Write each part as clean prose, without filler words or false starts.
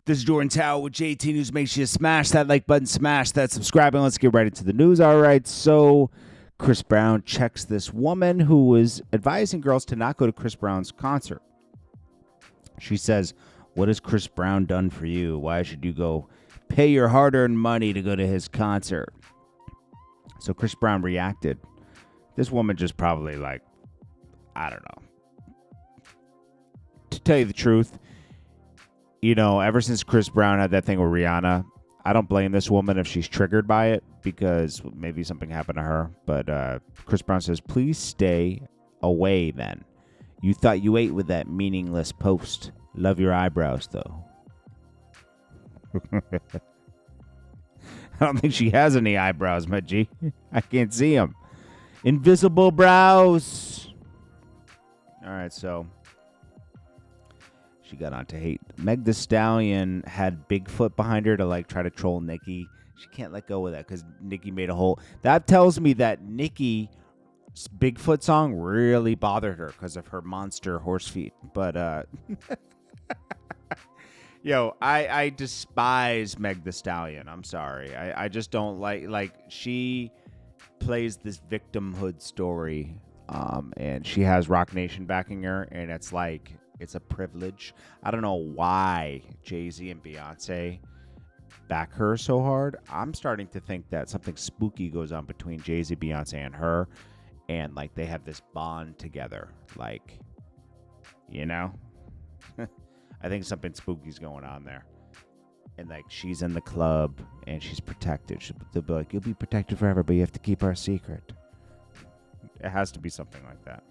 This is Jordan Tower with JT News. Make sure you smash that like button, smash that subscribe, and let's get right into the news. All right, so Chris Brown checks this woman who was advising girls to not go to Chris Brown's concert. She says, "What has Chris Brown done for you? Why should you go pay your hard-earned money to go to his concert?" So Chris Brown reacted. This woman just probably like, I don't know. To tell you the truth, you know, ever since Chris Brown had that thing with Rihanna, I don't blame this woman if she's triggered by it because maybe something happened to her. But Chris Brown says, "Please stay away then. You thought you ate with that meaningless post. Love your eyebrows, though." I don't think she has any eyebrows, my G. I can't see them. Invisible brows. All right, so she got on to hate. Meg Thee Stallion had Bigfoot behind her to like try to troll Nicki. She can't let go of that because Nicki made a whole. That tells me that Nicki's Bigfoot song really bothered her because of her monster horse feet. But yo, I despise Meg Thee Stallion. I'm sorry. I just don't like she plays this victimhood story. And she has Rock Nation backing her, and it's like it's a privilege. I don't know why Jay-Z and Beyonce back her so hard. I'm starting to think that something spooky goes on between Jay-Z, Beyonce, and her, and like they have this bond together. Like, you know, I think something spooky's going on there. And like she's in the club and she's protected. They'll be like, "You'll be protected forever, but you have to keep our secret." It has to be something like that.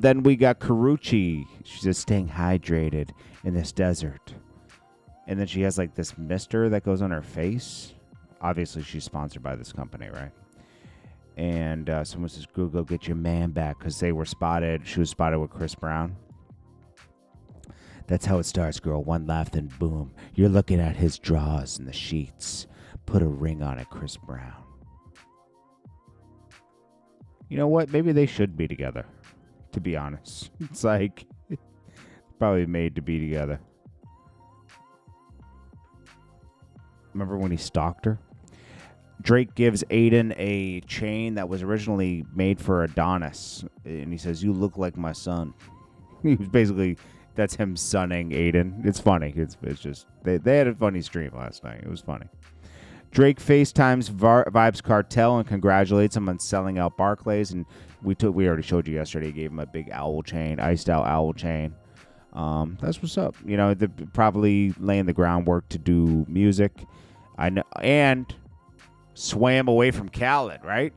Then we got Karrueche. She's just staying hydrated in this desert. And then she has like this mister that goes on her face. Obviously, she's sponsored by this company, right? And someone says, "Go get your man back," because they were spotted. She was spotted with Chris Brown. That's how it starts, girl. One laugh, then boom. You're looking at his drawers and the sheets. Put a ring on it, Chris Brown. You know what? Maybe they should be together, to be honest. It's like, probably made to be together. Remember when he stalked her? Drake gives Aiden a chain that was originally made for Adonis. And he says, "You look like my son." He was basically, that's him sonning Aiden. It's funny. It's just, they had a funny stream last night. It was funny. Drake FaceTimes Vybz Kartel and congratulates him on selling out Barclays. And we already showed you yesterday. He gave him a big owl chain, iced out owl chain. That's what's up. You know, they're probably laying the groundwork to do music. I know, and swam away from Khaled, right?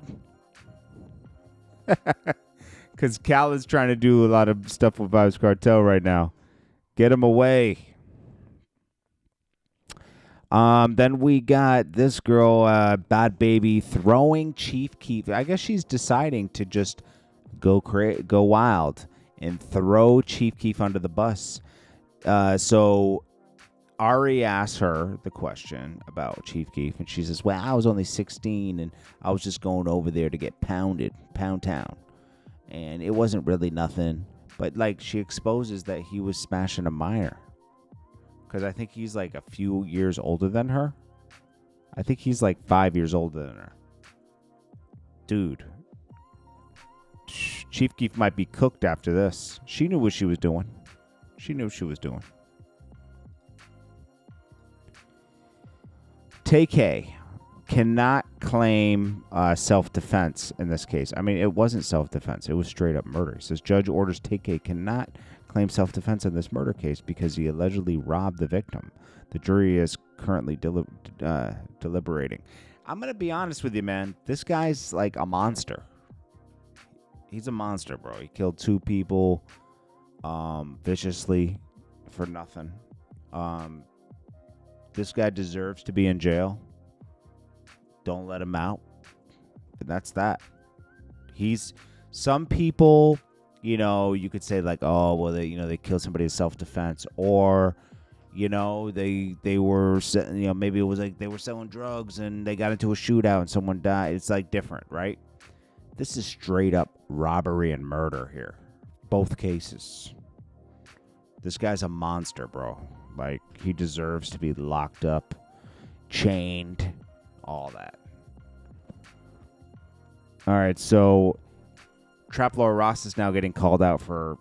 Because Khaled's trying to do a lot of stuff with Vybz Kartel right now. Get him away. Then we got this girl, Bad Baby, throwing Chief Keef. I guess she's deciding to just go wild and throw Chief Keef under the bus. So Ari asked her the question about Chief Keef, and she says, "Well, I was only 16, and I was just going over there to get pounded, Pound Town. And it wasn't really nothing." But, like, she exposes that he was smashing a minor. Because I think he's like a few years older than her. I think he's like 5 years older than her. Dude. Chief Keef might be cooked after this. She knew what she was doing. Tay-K cannot claim self-defense in this case. I mean, it wasn't self-defense. It was straight-up murder. It says judge orders Tay-K cannot claim self-defense in this murder case because he allegedly robbed the victim. The jury is currently deliberating. I'm going to be honest with you, man. This guy's like a monster. He's a monster, bro. He killed 2 people viciously for nothing. This guy deserves to be in jail. Don't let him out. And that's that. Some people, you know, you could say like, "Oh, well, they killed somebody in self-defense," or, you know, they were, you know, maybe it was like they were selling drugs and they got into a shootout and someone died. It's like different, right? This is straight up robbery and murder here. Both cases. This guy's a monster, bro. Like, he deserves to be locked up, chained, all that. All right, so Trap Lord Ross is now getting called out for...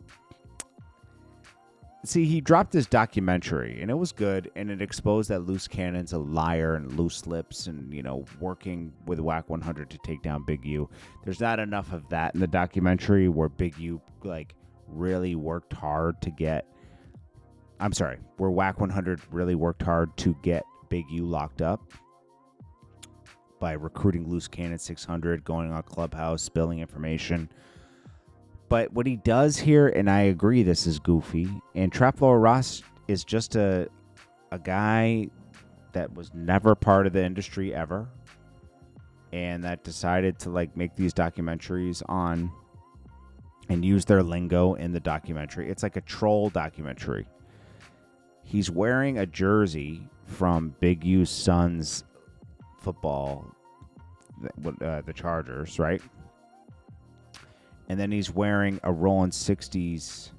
See, he dropped this documentary, and it was good, and it exposed that Loose Cannon's a liar and loose lips and, you know, working with Whack 100 to take down Big U. There's not enough of that in the documentary where Big U, like, really worked hard to get... I'm sorry, where Whack 100 really worked hard to get Big U locked up by recruiting Loose Cannon 600, going on Clubhouse, spilling information. But what he does here, and I agree this is goofy, and Trap Lord Ross is just a guy that was never part of the industry ever, and that decided to like make these documentaries on and use their lingo in the documentary. It's like a troll documentary. He's wearing a jersey from Big U's son's football, the Chargers, right? And then he's wearing a Rolling 60s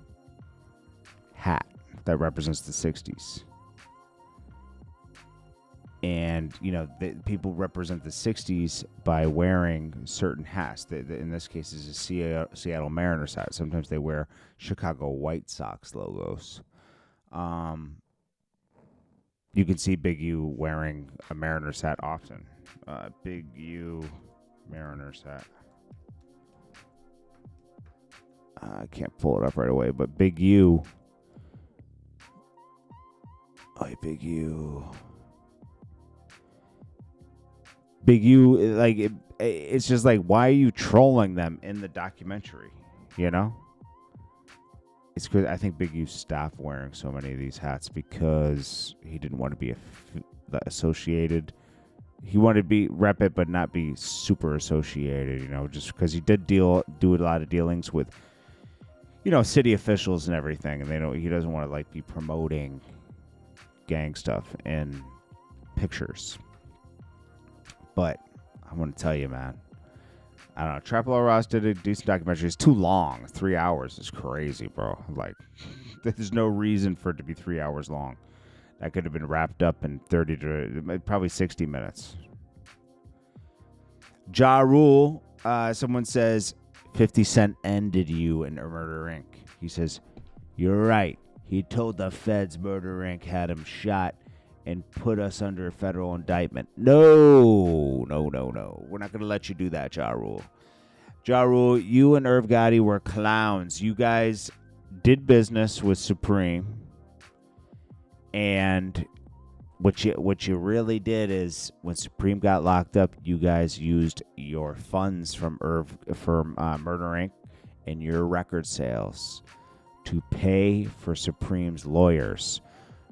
hat that represents the 60s. And, you know, people represent the 60s by wearing certain hats. In this case, is a Seattle Mariners hat. Sometimes they wear Chicago White Sox logos. You can see Big U wearing a Mariners hat often. Big U Mariners hat. I can't pull it up right away, but Big U. Oh, Big U. Big U, like, it's just like, why are you trolling them in the documentary? You know? It's because I think Big U stopped wearing so many of these hats because he didn't want to be associated. He wanted to be rep it, but not be super associated, you know, just because he did do a lot of dealings with, you know, city officials and everything, and he doesn't want to like be promoting gang stuff in pictures. But I want to tell you, man, I don't know. Trap Lord Ross did a decent documentary. It's too long. 3 hours is crazy, bro. Like, there's no reason for it to be 3 hours long. That could have been wrapped up in 30 to probably 60 minutes. Ja Rule, someone says, 50 Cent ended you in Murder Inc. He says, you're right. He told the feds Murder Inc. had him shot and put us under a federal indictment. No. We're not going to let you do that, Ja Rule. Ja Rule, you and Irv Gotti were clowns. You guys did business with Supreme. And what you really did is when Supreme got locked up, you guys used your funds from Murder Inc. and your record sales to pay for Supreme's lawyers.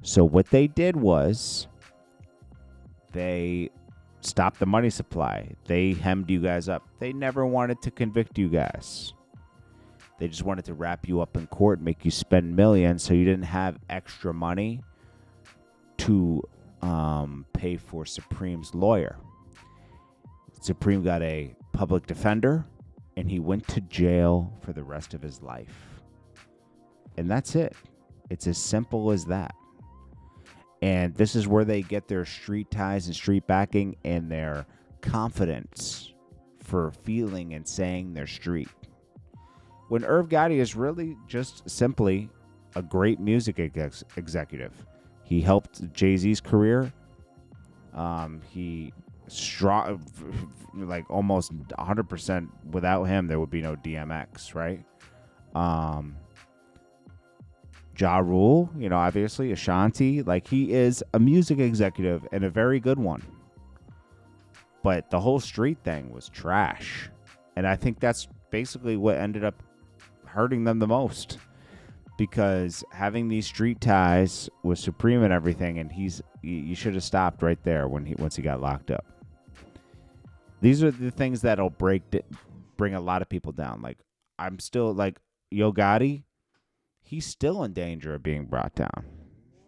So what they did was they stopped the money supply. They hemmed you guys up. They never wanted to convict you guys. They just wanted to wrap you up in court and make you spend millions so you didn't have extra money to pay for Supreme's lawyer. Supreme got a public defender, and he went to jail for the rest of his life. And that's it. It's as simple as that. And this is where they get their street ties and street backing and their confidence for feeling and saying their street. When Irv Gotti is really just simply a great music executive. He helped Jay-Z's career. He strong, like almost 100%. Without him, there would be no DMX, right? Ja Rule, you know, obviously Ashanti, like he is a music executive and a very good one. But the whole street thing was trash, and I think that's basically what ended up hurting them the most. Because having these street ties with Supreme and everything, and you should have stopped right there once he got locked up. These are the things that'll bring a lot of people down. Like, I'm still like Yo Gotti, he's still in danger of being brought down.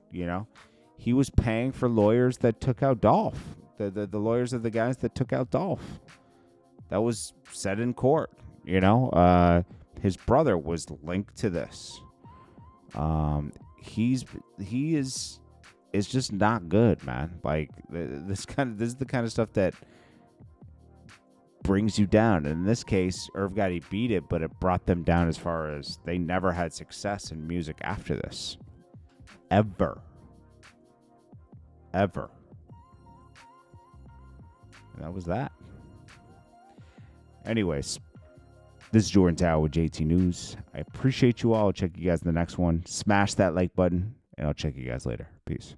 You know, he was paying for lawyers that took out Dolph, the lawyers of the guys that took out Dolph. That was said in court. You know, his brother was linked to this. He is is just not good, man. Like this is the kind of stuff that brings you down. And in this case, Irv Gotti beat it, but it brought them down as far as they never had success in music after this. Ever. And that was that. Anyways, this is Jordan Tower with JT News. I appreciate you all. I'll check you guys in the next one. Smash that like button, and I'll check you guys later. Peace.